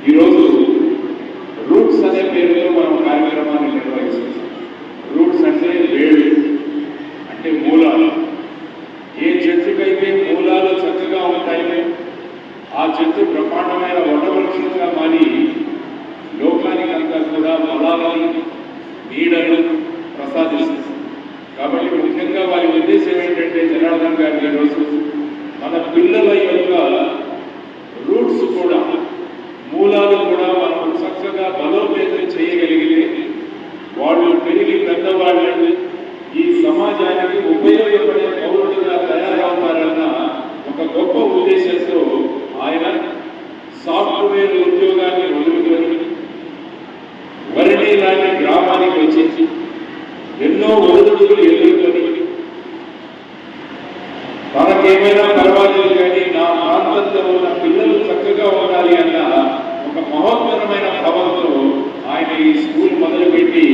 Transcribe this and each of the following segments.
ఈరోజు రూట్స్ అనే పేరుతో మనం కార్యక్రమాన్ని నిర్వహిస్తాం. రూట్స్ అంటే వేళ్ళు, అంటే మూలాలు. ఏ చెట్టుకైతే మూలాలు చక్కగా ఉంటాయి ఆ చెట్టు బ్రహ్మాండమైన వటవృక్షంగా మారి లోకానికంతా కూడా ఫలాలని నీడను ప్రసాదిస్తుంది. కాబట్టి ముఖ్యంగా వారి ఉద్దేశం ఏంటంటే జనార్దన్ గారి ఈరోజు మన పిల్లల యొక్క రూట్స్ కూడా, మూలాలు కూడా మనం చక్కగా బలోపేతం చేయగలిగితే వాళ్ళు పెరిగి పెద్దవాళ్ళు ఈ సమాజానికి ఉపయోగపడే పౌరులుగా తయారవుతారన్న ఒక గొప్ప ఉద్దేశంతో ఆయన సాఫ్ట్వేర్ ఉద్యోగాన్ని వదులుకొని వరిణి లాంటి గ్రామానికి వచ్చి ఎన్నో ఒడిదుడుకులు ఎదుర్కొని తనకేమైనా పర్వాలేదు కానీ నా ప్రాంతంలో ఉన్న పిల్లలు చక్కగా ఉండాలి అన్న ఒక మహోత్తరమైన భావంతో ఆయన ఈ స్కూల్ మొదలుపెట్టి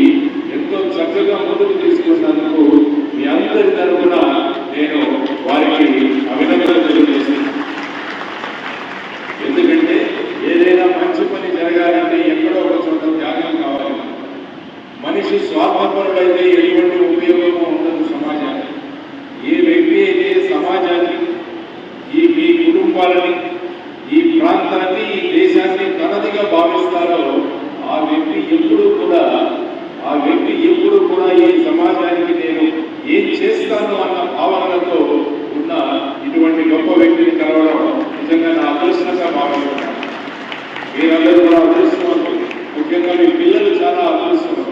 ఎంతో చక్కగా ముందుకు తీసుకున్నందుకు మీ అందరి తరఫున నేను వారికి అభినందనలు తెలియజేస్తున్నాను. ఎందుకంటే ఏదైనా మంచి పని జరగాలంటే ఎక్కడో ఒక చోట త్యాగం కావాలి. మనిషి స్వార్థపరుడైతే ఎటువంటి ఉపయోగము ఉండదు సమాజానికి. ఏ వ్యక్తి అయితే సమాజాన్ని, మీ కుటుంబాలని, ఈ ప్రాంతాన్ని, ఈ దేశాన్ని తనదిగా భావిస్తారో ఆ వ్యక్తి ఎప్పుడు కూడా ఈ సమాజానికి నేను ఏం చేస్తాను అన్న భావనలతో ఉన్న ఇటువంటి గొప్ప వ్యక్తిని కలవడం నిజంగా నా అదృష్టంగా భావిస్తున్నాను. మీరందరూ కూడా అదృష్టవంతులు, ముఖ్యంగా మీ పిల్లలు చాలా అదృష్టవంతులు.